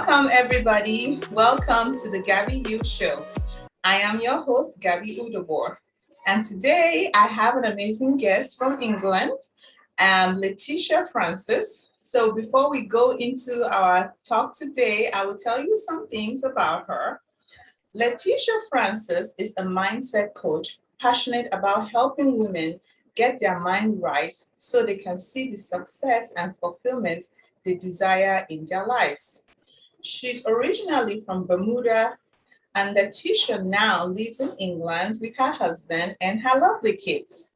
Welcome, everybody. Welcome to the Gaby U Show. I am your host, Gaby U. And today I have an amazing guest from England, Leticia Francis. So before we go into our talk today, I will tell you some things about her. Leticia Francis is a mindset coach passionate about helping women get their mind right so they can see the success and fulfillment they desire in their lives. She's originally from Bermuda, and Leticia now lives in England with her husband and her lovely kids.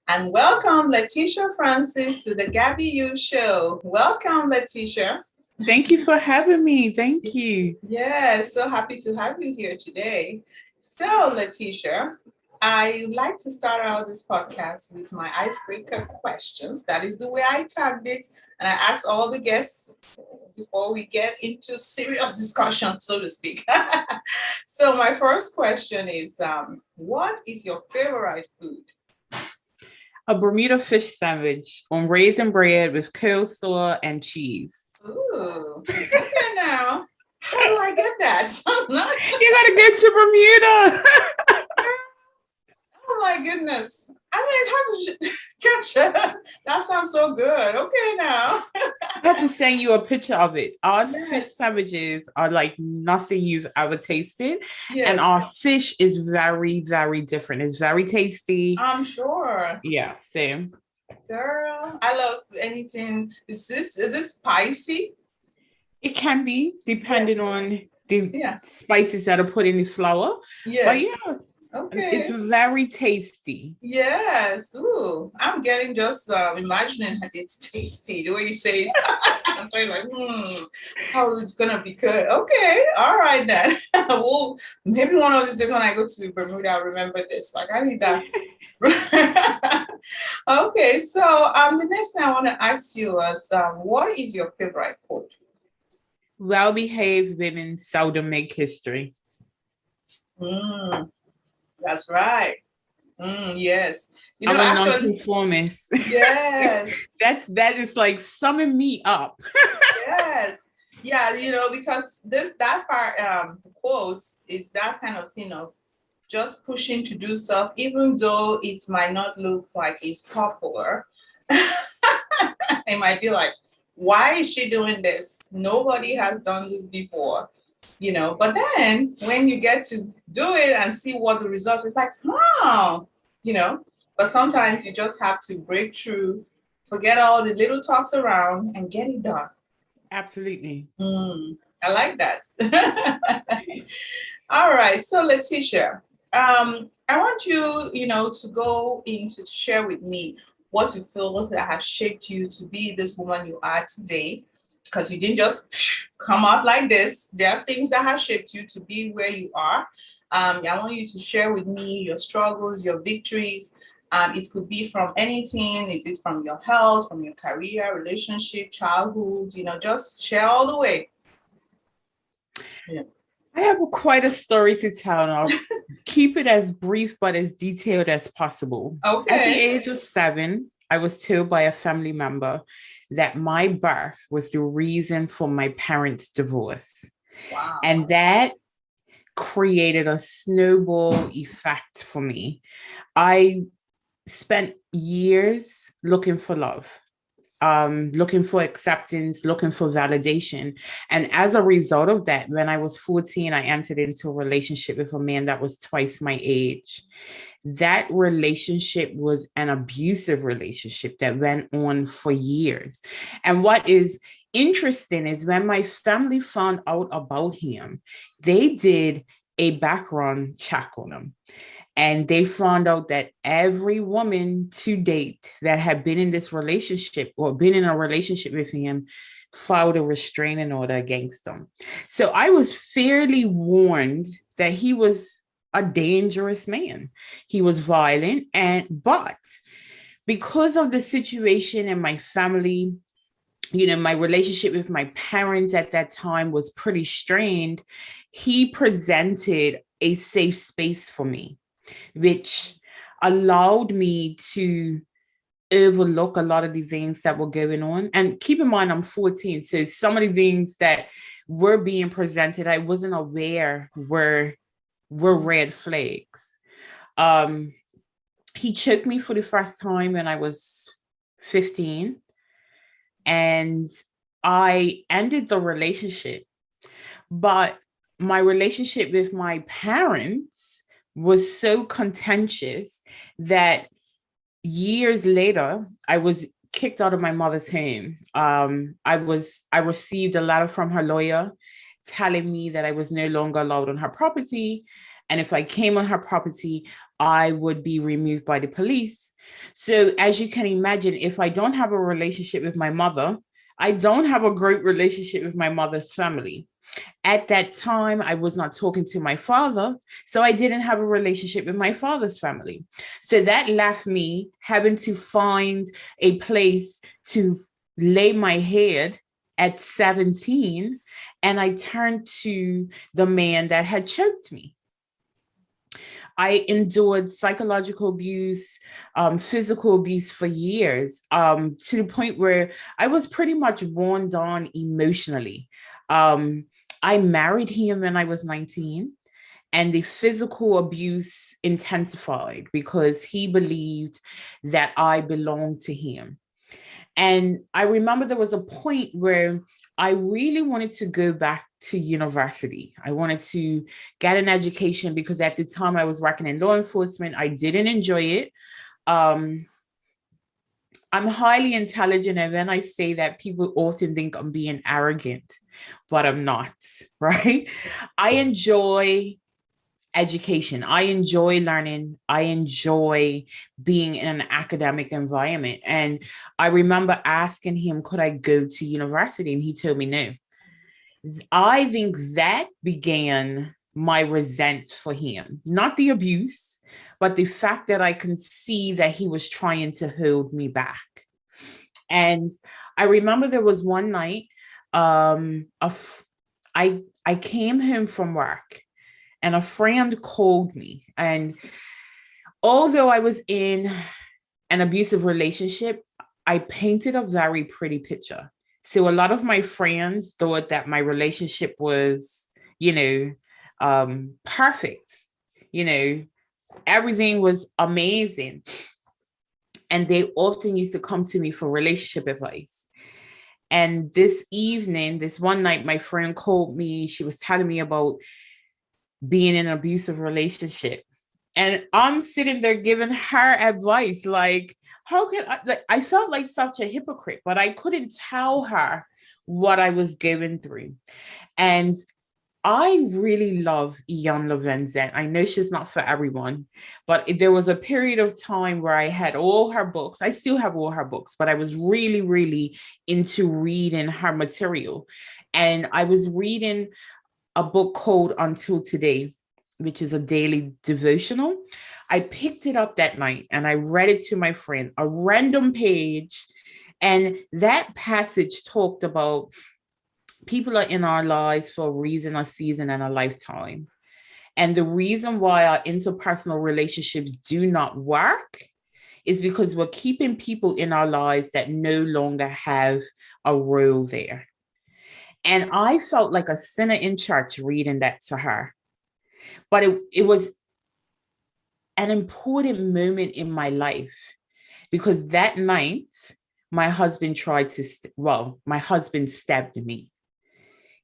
And welcome, Leticia Francis, to the Gaby U Show. Welcome, Leticia. Thank you for having me. Thank you. Yeah, so happy to have you here today. So, Leticia, I like to start out this podcast with my icebreaker questions. That is the way I tagged it. And I ask all the guests before we get into serious discussion, so to speak. So my first question is, what is your favorite food? A Bermuda fish sandwich on raisin bread with coleslaw and cheese. Ooh, okay now. How do I get that? You gotta get to Bermuda. Oh my goodness. I mean, how did you gotcha. That sounds so good. Okay now. I have to send you a picture of it. Our fish sandwiches are like nothing you've ever tasted. Yes. And our fish is very, very different. It's very tasty. I'm sure. Yeah, same. Girl, I love anything. Is this spicy? It can be, depending on the spices that are put in the flour. Yes. But yeah. Okay. It's very tasty. Yes. Ooh, I'm getting just imagining it's tasty. The way you say it, I'm trying like, how it's gonna be good. Okay, all right then. Well, maybe one of these days when I go to Bermuda, I'll remember this. Like I need that. Okay, so the next thing I want to ask you is, what is your favorite quote? Well-behaved women seldom make history. That's right. Yes. You know, I'm a non-conformist. Yes. that is like summing me up. Yes. Yeah, because that part, the quotes is that kind of thing of just pushing to do stuff, even though it might not look like it's popular. It might be like, why is she doing this? Nobody has done this before. But then when you get to do it and see what the results, it's like, but sometimes you just have to break through, forget all the little talks around and get it done. Absolutely. I like that. All right. So Leticia, I want you, to go in to share with me what you feel that has shaped you to be this woman you are today. Because you didn't just come out like this. There are things that have shaped you to be where you are. I want you to share with me your struggles, your victories. It could be from anything. Is it from your health, from your career, relationship, childhood? Just share all the way. Yeah. I have quite a story to tell, and I'll keep it as brief but as detailed as possible. Okay. At the age of 7, I was told by a family member that my birth was the reason for my parents' divorce. Wow. And that created a snowball effect for me. I spent years looking for love, looking for acceptance, looking for validation. And as a result of that, when I was 14, I entered into a relationship with a man that was twice my age. That relationship was an abusive relationship that went on for years. And what is interesting is when my family found out about him, they did a background check on him. And they found out that every woman to date that had been in this relationship or been in a relationship with him filed a restraining order against him. So I was fairly warned that he was a dangerous man. He was violent, but because of the situation in my family, my relationship with my parents at that time was pretty strained. He presented a safe space for me, which allowed me to overlook a lot of the things that were going on. And keep in mind, I'm 14. So some of the things that were being presented, I wasn't aware were red flags. Um, he choked me for the first time when I was 15. And I ended the relationship. But my relationship with my parents was so contentious that years later, I was kicked out of my mother's home. I received a letter from her lawyer telling me that I was no longer allowed on her property. And if I came on her property, I would be removed by the police. So, as you can imagine, if I don't have a relationship with my mother, I don't have a great relationship with my mother's family. At that time, I was not talking to my father, so I didn't have a relationship with my father's family. So that left me having to find a place to lay my head at 17, and I turned to the man that had choked me. I endured psychological abuse, physical abuse for years, to the point where I was pretty much worn down emotionally. Um, I married him when I was 19, and the physical abuse intensified because he believed that I belonged to him. And I remember there was a point where I really wanted to go back to university. I wanted to get an education because at the time I was working in law enforcement. I didn't enjoy it. Um, I'm highly intelligent. And when I say that, people often think I'm being arrogant, but I'm not, right? I enjoy education. I enjoy learning. I enjoy being in an academic environment. And I remember asking him, could I go to university? And he told me no. I think that began my resent for him, not the abuse, but the fact that I can see that he was trying to hold me back. And I remember there was one night, I came home from work and a friend called me. And although I was in an abusive relationship, I painted a very pretty picture. So a lot of my friends thought that my relationship was, you know, perfect. You know, everything was amazing. And they often used to come to me for relationship advice. And this evening, this one night, my friend called me. She was telling me about being in an abusive relationship. And I'm sitting there giving her advice, like, how can I, like, I felt like such a hypocrite, but I couldn't tell her what I was going through. And I really love Ian Levenzen. I know she's not for everyone, but there was a period of time where I had all her books. I still have all her books, but I was really, really into reading her material. And I was reading a book called Until Today, which is a daily devotional. I picked it up that night and I read it to my friend, a random page. And that passage talked about people are in our lives for a reason, a season, and a lifetime. And the reason why our interpersonal relationships do not work is because we're keeping people in our lives that no longer have a role there. And I felt like a sinner in church reading that to her. But it was an important moment in my life because that night, my husband my husband stabbed me.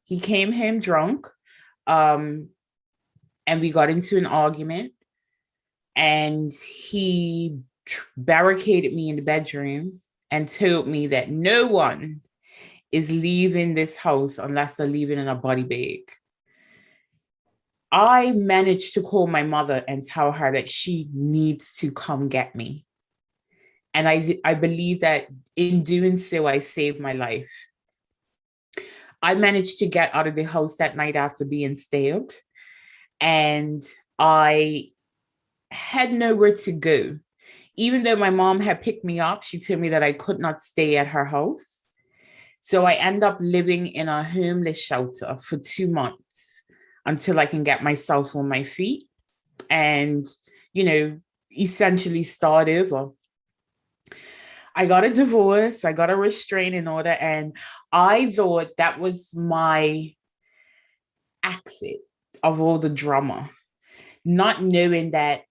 He came home drunk, and we got into an argument, and he barricaded me in the bedroom and told me that no one is leaving this house unless they're leaving in a body bag. I managed to call my mother and tell her that she needs to come get me. And I believe that in doing so, I saved my life. I managed to get out of the house that night after being stabbed. And I had nowhere to go. Even though my mom had picked me up, she told me that I could not stay at her house. So I end up living in a homeless shelter for 2 months until I can get myself on my feet and, essentially start over. I got a divorce, I got a restraining order, and I thought that was my exit of all the drama, not knowing that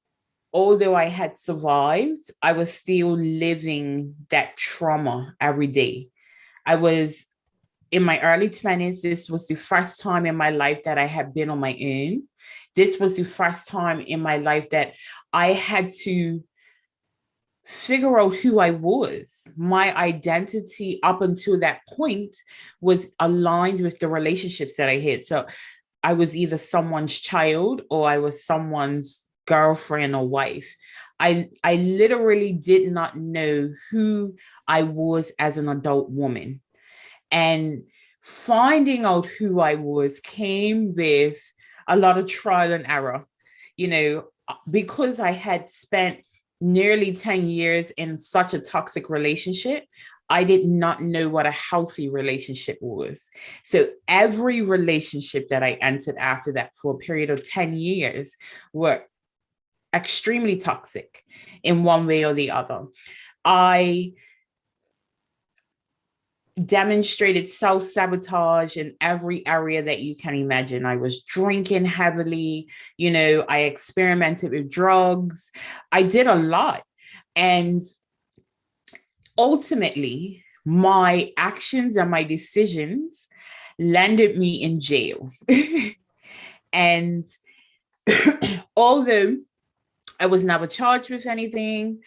although I had survived, I was still living that trauma every day. I was in my early 20s. This was the first time in my life that I had been on my own. This was the first time in my life that I had to figure out who I was. My identity up until that point was aligned with the relationships that I had. So I was either someone's child or I was someone's girlfriend or wife. I literally did not know who I was as an adult woman. And finding out who I was came with a lot of trial and error, because I had spent nearly 10 years in such a toxic relationship. I did not know what a healthy relationship was. So every relationship that I entered after that for a period of 10 years were extremely toxic in one way or the other. I demonstrated self-sabotage in every area that you can imagine. I was drinking heavily, I experimented with drugs. I did a lot. And ultimately, my actions and my decisions landed me in jail. And although I was never charged with anything,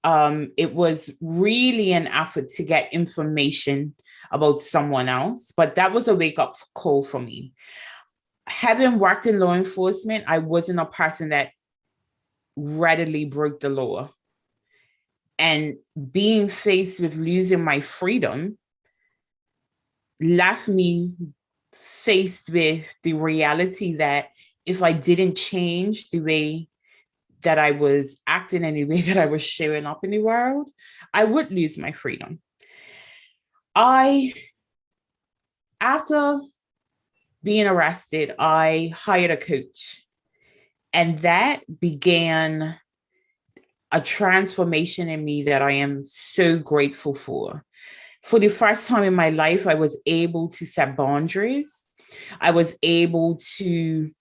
it was really an effort to get information about someone else, but that was a wake-up call for me. Having worked in law enforcement, I wasn't a person that readily broke the law. And being faced with losing my freedom left me faced with the reality that if I didn't change the way that I was acting and the way that I was showing up in the world, I would lose my freedom. After being arrested, I hired a coach, and that began a transformation in me that I am so grateful for. For the first time in my life, I was able to set boundaries. I was able to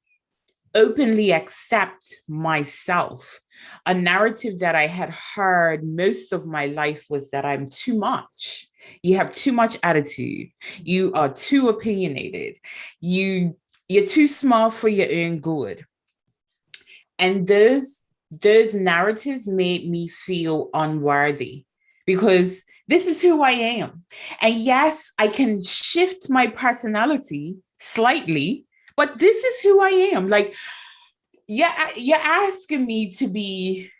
openly accept myself. A narrative that I had heard most of my life was that I'm too much. You have too much attitude. You are too opinionated. You're too smart for your own good. And those narratives made me feel unworthy because this is who I am. And yes, I can shift my personality slightly, but this is who I am. Like, yeah, you're asking me to be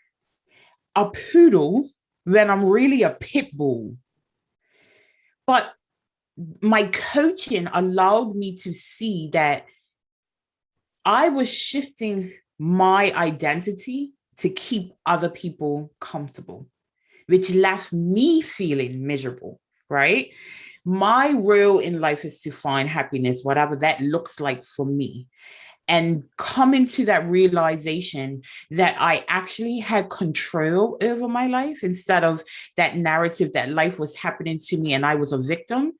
a poodle when I'm really a pit bull. But my coaching allowed me to see that I was shifting my identity to keep other people comfortable, which left me feeling miserable, right? My role in life is to find happiness, whatever that looks like for me. And coming to that realization that I actually had control over my life instead of that narrative that life was happening to me and I was a victim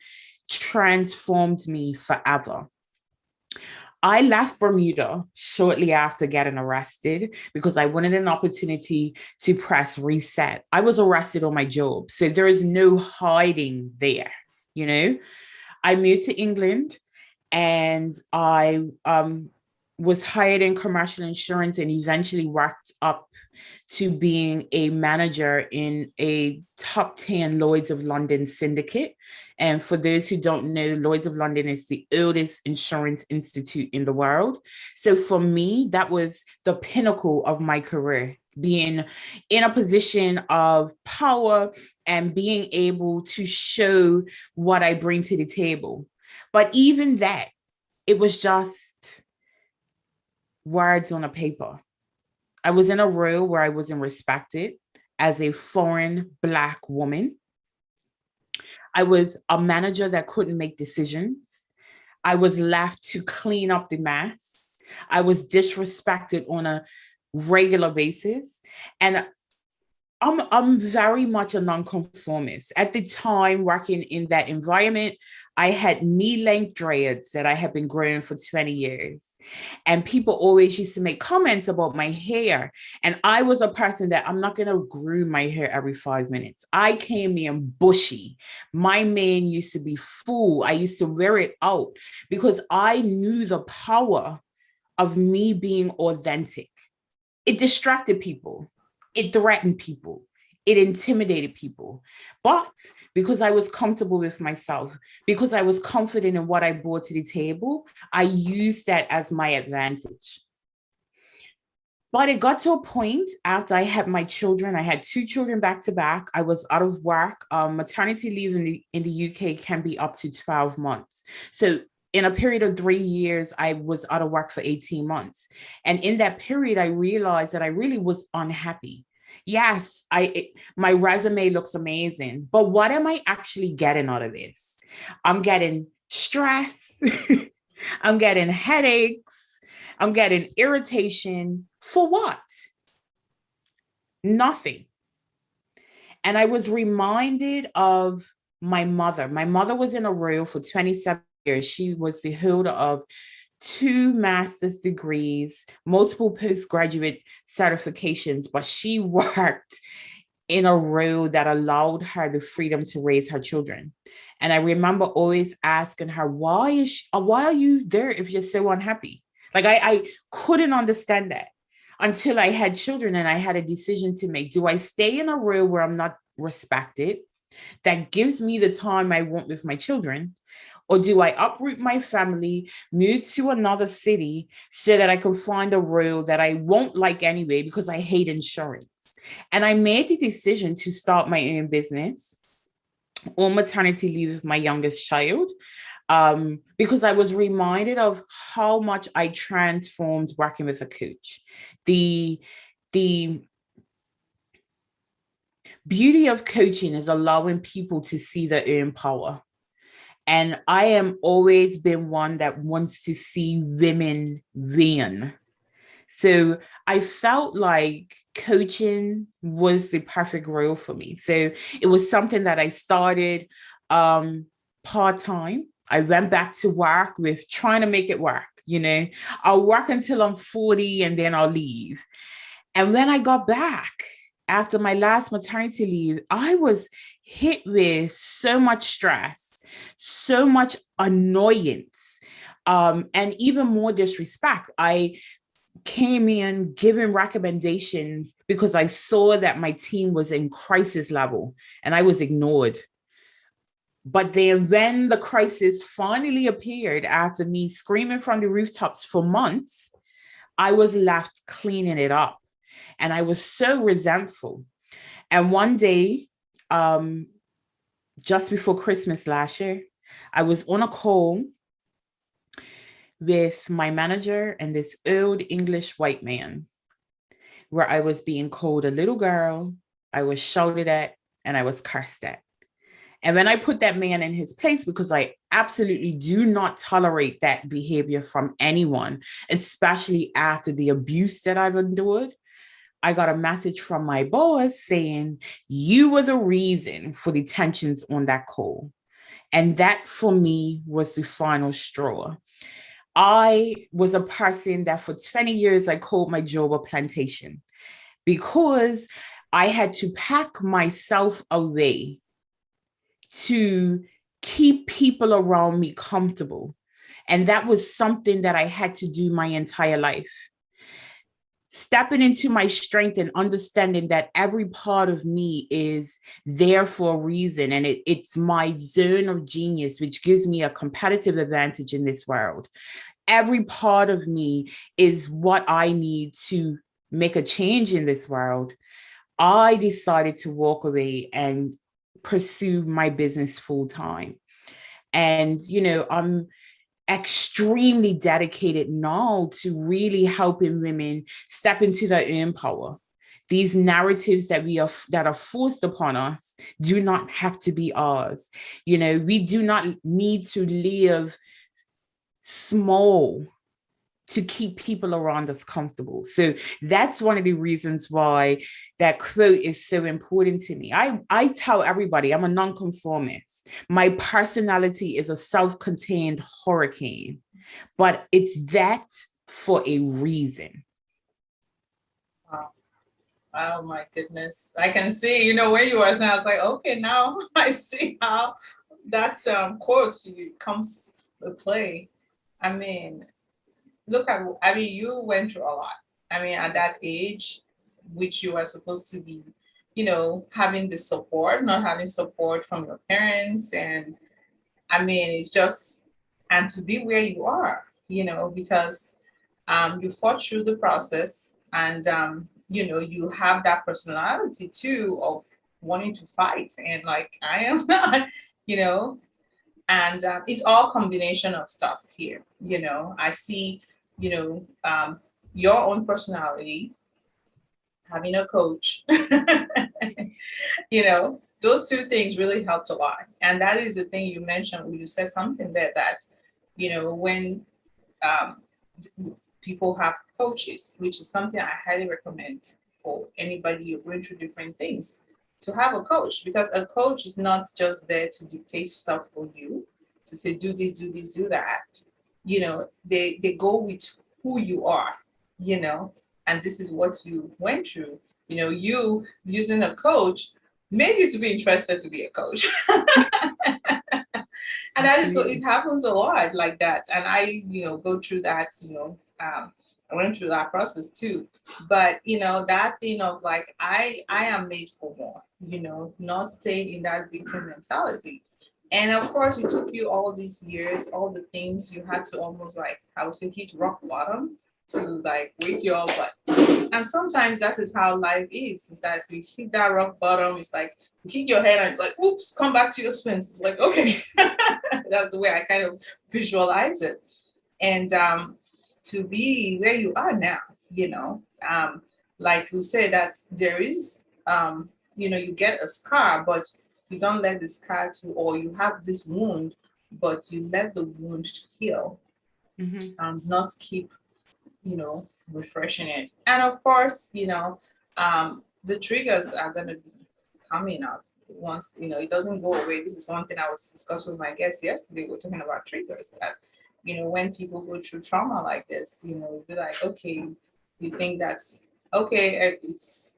transformed me forever. I left Bermuda shortly after getting arrested because I wanted an opportunity to press reset. I was arrested on my job, so there is no hiding there, you know? I moved to England and I was hired in commercial insurance and eventually worked up to being a manager in a top 10 Lloyd's of London syndicate. And for those who don't know, Lloyd's of London is the oldest insurance institute in the world. So for me, that was the pinnacle of my career, being in a position of power and being able to show what I bring to the table. But even that, it was just words on a paper. I was in a role where I wasn't respected as a foreign Black woman. I was a manager that couldn't make decisions. I was left to clean up the mess. I was disrespected on a regular basis. And I'm very much a nonconformist. At the time, working in that environment, I had knee-length dreads that I had been growing for 20 years. And people always used to make comments about my hair. And I was a person that I'm not going to groom my hair every 5 minutes. I came in bushy. My mane used to be full. I used to wear it out because I knew the power of me being authentic. It distracted people. It threatened people. It intimidated people. But because I was comfortable with myself, because I was confident in what I brought to the table, I used that as my advantage. But it got to a point after I had my children. I had two children back to back. I was out of work. Maternity leave in the UK can be up to 12 months. So in a period of 3 years, I was out of work for 18 months. And in that period, I realized that I really was unhappy. Yes, my resume looks amazing, but what am I actually getting out of this? I'm getting stress. I'm getting headaches. I'm getting irritation. For what? Nothing. And I was reminded of my mother. My mother was in a royal for 27 years. She was the holder of 2 master's degrees, multiple postgraduate certifications, but she worked in a role that allowed her the freedom to raise her children. And I remember always asking her, why are you there if you're so unhappy? Like I couldn't understand that until I had children and I had a decision to make. Do I stay in a role where I'm not respected, that gives me the time I want with my children? Or do I uproot my family, move to another city so that I can find a role that I won't like anyway because I hate insurance? And I made the decision to start my own business on maternity leave with my youngest child, because I was reminded of how much I transformed working with a coach. The beauty of coaching is allowing people to see their own power. And I am always been one that wants to see women win. So I felt like coaching was the perfect role for me. So it was something that I started part-time. I went back to work with trying to make it work. I'll work until I'm 40 and then I'll leave. And when I got back after my last maternity leave, I was hit with so much stress, so much annoyance, and even more disrespect. I came in giving recommendations because I saw that my team was in crisis level and I was ignored. But then when the crisis finally appeared after me screaming from the rooftops for months, I was left cleaning it up. And I was so resentful. And one day, just before Christmas last year, I was on a call with my manager and this old English white man, where I was being called a little girl, I was shouted at, and I was cursed at. And when I put that man in his place, because I absolutely do not tolerate that behavior from anyone, especially after the abuse that I've endured, I got a message from my boss saying, you were the reason for the tensions on that call. And that for me was the final straw. I was a person that for 20 years, I called my job a plantation because I had to pack myself away to keep people around me comfortable. And that was something that I had to do my entire life. Stepping into my strength and understanding that every part of me is there for a reason. And it's my zone of genius, which gives me a competitive advantage in this world. Every part of me is what I need to make a change in this world. I decided to walk away and pursue my business full time. And, I'm extremely dedicated now to really helping women step into their own power. These narratives that are forced upon us do not have to be ours. We do not need to live small to keep people around us comfortable. So that's one of the reasons why that quote is so important to me. I tell everybody I'm a nonconformist. My personality is a self-contained hurricane, but it's that for a reason. Wow. Oh my goodness. I can see, where you are now. I was like, okay, now I see how that's quote comes to play. I mean, you went through a lot. I mean, at that age, which you are supposed to be, having the support, not having support from your parents. And I mean, it's just, and to be where you are, because you fought through the process, and, you have that personality too of wanting to fight. And like, I am not, you know, and it's all combination of stuff here. I see, you know um, your own personality, having a coach. Those two things really helped a lot. And that is the thing you mentioned when you said something there, that when um, people have coaches, which is something I highly recommend for anybody who's going through different things, to have a coach, because a coach is not just there to dictate stuff for you, to say do this, do this, do that. They go with who you are, and this is what you went through. You using a coach made you to be interested to be a coach. And that is what it happens a lot like that. And I, go through that, I went through that process too. But that thing of like, I am made for more, not staying in that victim mentality. And of course, it took you all these years, all the things you had to almost, like, I would say, hit rock bottom to like wake you up. But and sometimes that is how life is that we hit that rock bottom. It's like you hit your head and it's like, oops, come back to your spins. It's like, okay. That's the way I kind of visualize it. And to be where you are now, like you say, that there is, you get a scar, but you don't let the scar to, or you have this wound, but you let the wound to heal, not keep, refreshing it. And of course, the triggers are going to be coming up once, it doesn't go away. This is one thing I was discussing with my guests yesterday. We're talking about triggers that, when people go through trauma like this, be like, okay, you think that's okay, it's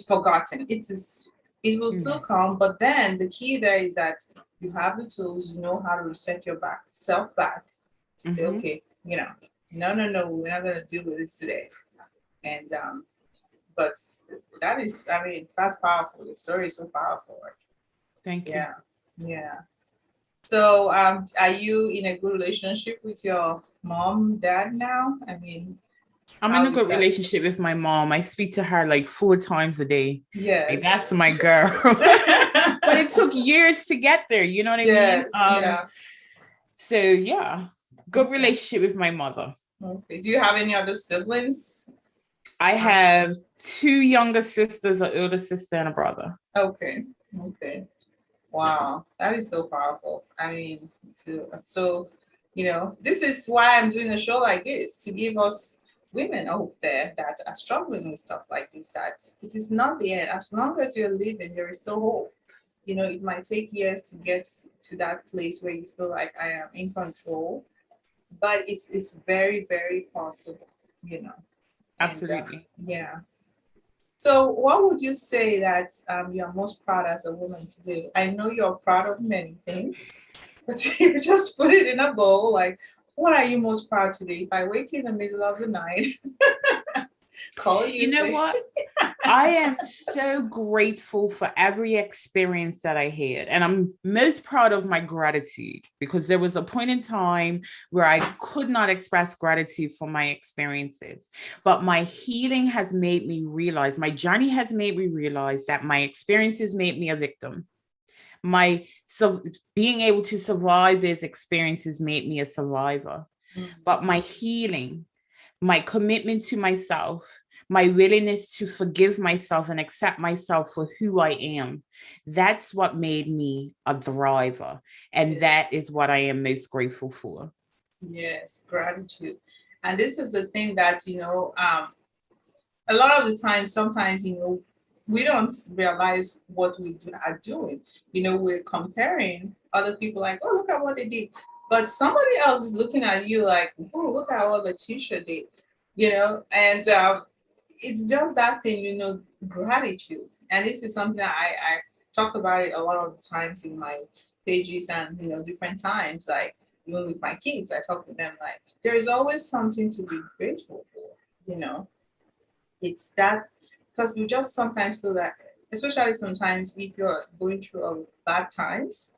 forgotten. It will still come, but then the key there is that you have the tools, how to reset your self back to say, okay, no, we're not going to deal with this today. And but that is, I mean, that's powerful. The story is so powerful. Thank you. Yeah. So are you in a good relationship with your mom, dad now? I mean, I'm in a good relationship with my mom. I speak to her like 4 times a day. Yes. Like, that's my girl. But it took years to get there. You know what I mean? Yeah. So yeah, good relationship with my mother. Okay. Do you have any other siblings? I have 2 younger sisters, an older sister, and a brother. Okay. Wow, that is so powerful. I mean, this is why I'm doing a show like this, to give us women out there that are struggling with stuff like this, that it is not the end. As long as you're living, there is still hope. It might take years to get to that place where you feel like I am in control, but it's very, very possible, Absolutely. And, yeah. So what would you say that you're most proud as a woman to do? I know you're proud of many things, but if you just put it in a bowl, like, what are you most proud today? If I wake you in the middle of the night, call you. You know what? I am so grateful for every experience that I had. And I'm most proud of my gratitude, because there was a point in time where I could not express gratitude for my experiences. But my healing has made me realize, my journey has made me realize that my experiences made me a victim. Being able to survive these experiences made me a survivor. But my healing, my commitment to myself, my willingness to forgive myself and accept myself for who I am, that's what made me a thriver. And that is what I am most grateful for. Yes, gratitude. And this is the thing that, a lot of the time, sometimes, we don't realize what are doing. We're comparing other people like, oh, look at what they did. But somebody else is looking at you like, oh, look at what Leticia did, and it's just that thing, gratitude. And this is something that I talk about it a lot of times in my pages and, different times, like even with my kids, I talk to them like, there is always something to be grateful for, you know it's that, because you just sometimes feel that, especially sometimes if you're going through a bad times,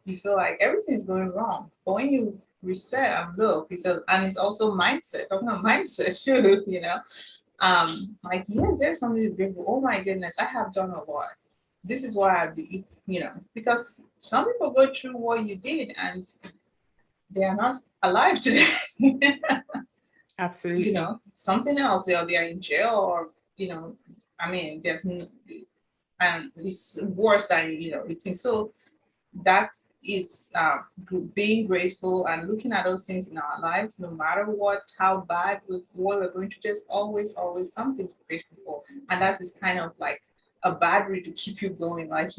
you feel like everything's going wrong. But when you reset and look, and it's also mindset, talking about mindset too, like, yes, there's something to be grateful. Oh my goodness, I have done a lot. This is what I did, because some people go through what you did and they are not alive today. Absolutely. Something else, they are in jail, or I mean, and it's worse than it's. So that is being grateful and looking at those things in our lives, no matter how bad what we're going to, just always something to be grateful for. And that is kind of like a battery to keep you going, like,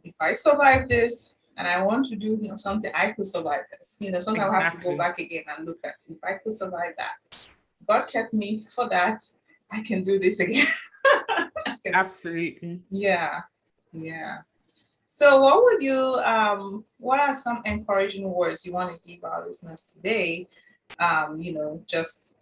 if I survive this and I want to do something, I could survive this. Sometimes I have to go Exactly. back again and look at, if I could survive that, God kept me for that, I can do this again. Absolutely. Yeah, yeah. So what are some encouraging words you want to give our listeners today? Just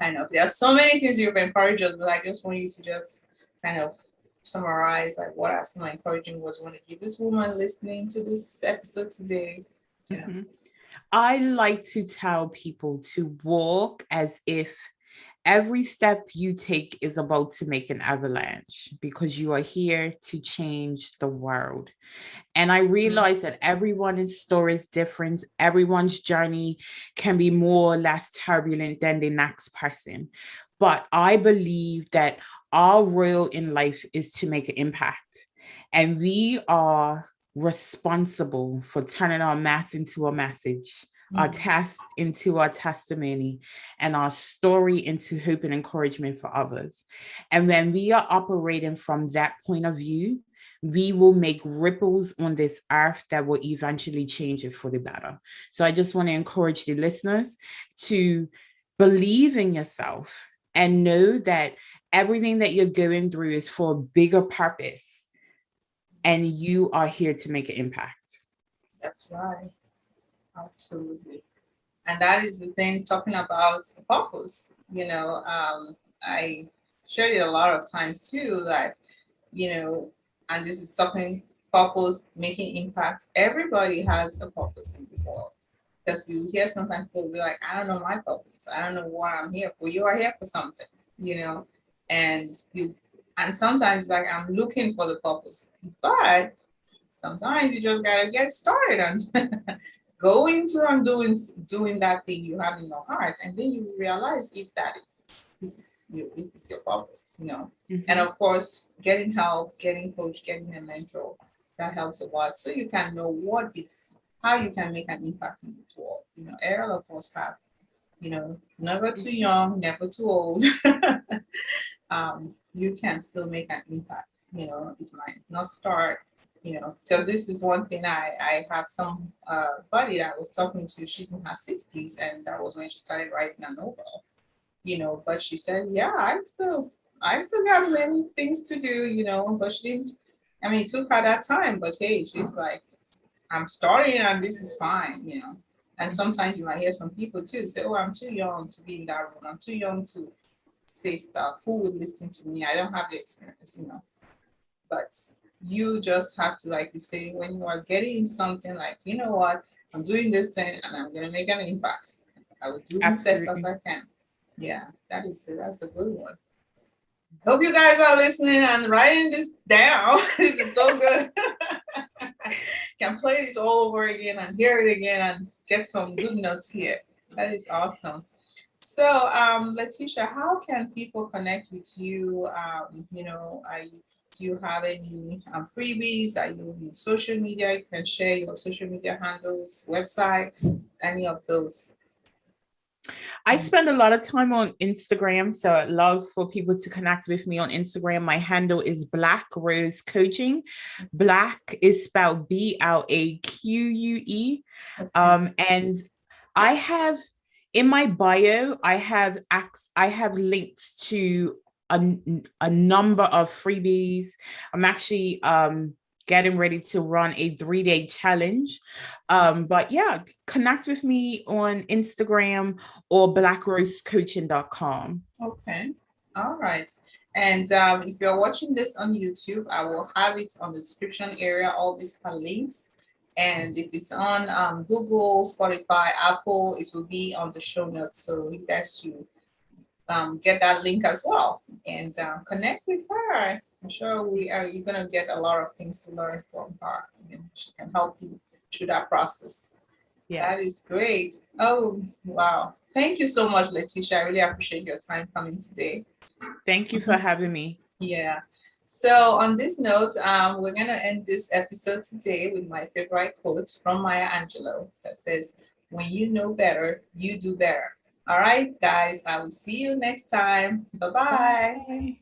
kind of, there are so many things you've encouraged us, but I just want you to just kind of summarize, like, what are some encouraging words you want to give this woman listening to this episode today? Yeah. Mhm. I like to tell people to walk as if every step you take is about to make an avalanche, because you are here to change the world. And I Mhm. realize that everyone's story is different. Everyone's journey can be more or less turbulent than the next person. But I believe that our role in life is to make an impact. And we are responsible for turning our mess into a message, our Mhm. test into our testimony, and our story into hope and encouragement for others. And when we are operating from that point of view, we will make ripples on this earth that will eventually change it for the better. So I just want to encourage the listeners to believe in yourself and know that everything that you're going through is for a bigger purpose, and you are here to make an impact. That's right. Absolutely. And that is the thing, talking about purpose. I shared it a lot of times too, that, you know, and this is something, purpose, making impact. Everybody has a purpose in this world. Because you hear sometimes people be like, I don't know my purpose. I don't know what I'm here for. You are here for something, you know, and and sometimes like, I'm looking for the purpose, but sometimes you just gotta get started and go into and doing that thing you have in your heart, and then you realize if it's your purpose, And Mhm. of course, getting help, getting coach, getting a mentor, that helps a lot. So you can know how you can make an impact in this world. All of us have, never too Mhm. young, never too old. You can still make an impact. It might not start, because this is one thing. I have some buddy that I was talking to. She's in her 60s, and that was when she started writing a novel. But she said, yeah, I still got many things to do. But she didn't. I mean, it took her that time, but hey, she's like, I'm starting, and this is fine. And Mhm. sometimes you might hear some people too say, oh, I'm too young to be in that room. I'm too young to say stuff. Who would listen to me? I don't have the experience. But you just have to, like you say, when you are getting into something, like, you know what, I'm doing this thing and I'm gonna make an impact. I will do the best as Absolutely. I can. Yeah, that's a good one. Hope you guys are listening and writing this down. This is so good. Can play this all over again and hear it again and get some good notes here. That is awesome. So, Leticia, how can people connect with you? Do you have any freebies? Are you in social media? You can share your social media handles, website. any of those? I spend a lot of time on Instagram, so I'd love for people to connect with me on Instagram. My handle is Black Rose Coaching. Black is spelled Blaque. Okay. And I have in my bio, I have links to a number of freebies. I'm actually getting ready to run a 3-day challenge. But yeah, connect with me on Instagram or blackrosecoaching.com. Okay. All right. And if you're watching this on YouTube, I will have it on the description area, all these are links. And if it's on Google, Spotify, Apple, it will be on the show notes. So you guys should get that link as well and connect with her. I'm sure you're gonna get a lot of things to learn from her. And she can help you through that process. Yeah. That is great. Oh, wow. Thank you so much, Leticia. I really appreciate your time coming today. Thank you for having me. Yeah. So on this note, we're gonna end this episode today with my favorite quote from Maya Angelou that says, "When you know better, you do better." All right, guys. I will see you next time. Bye-bye. Bye.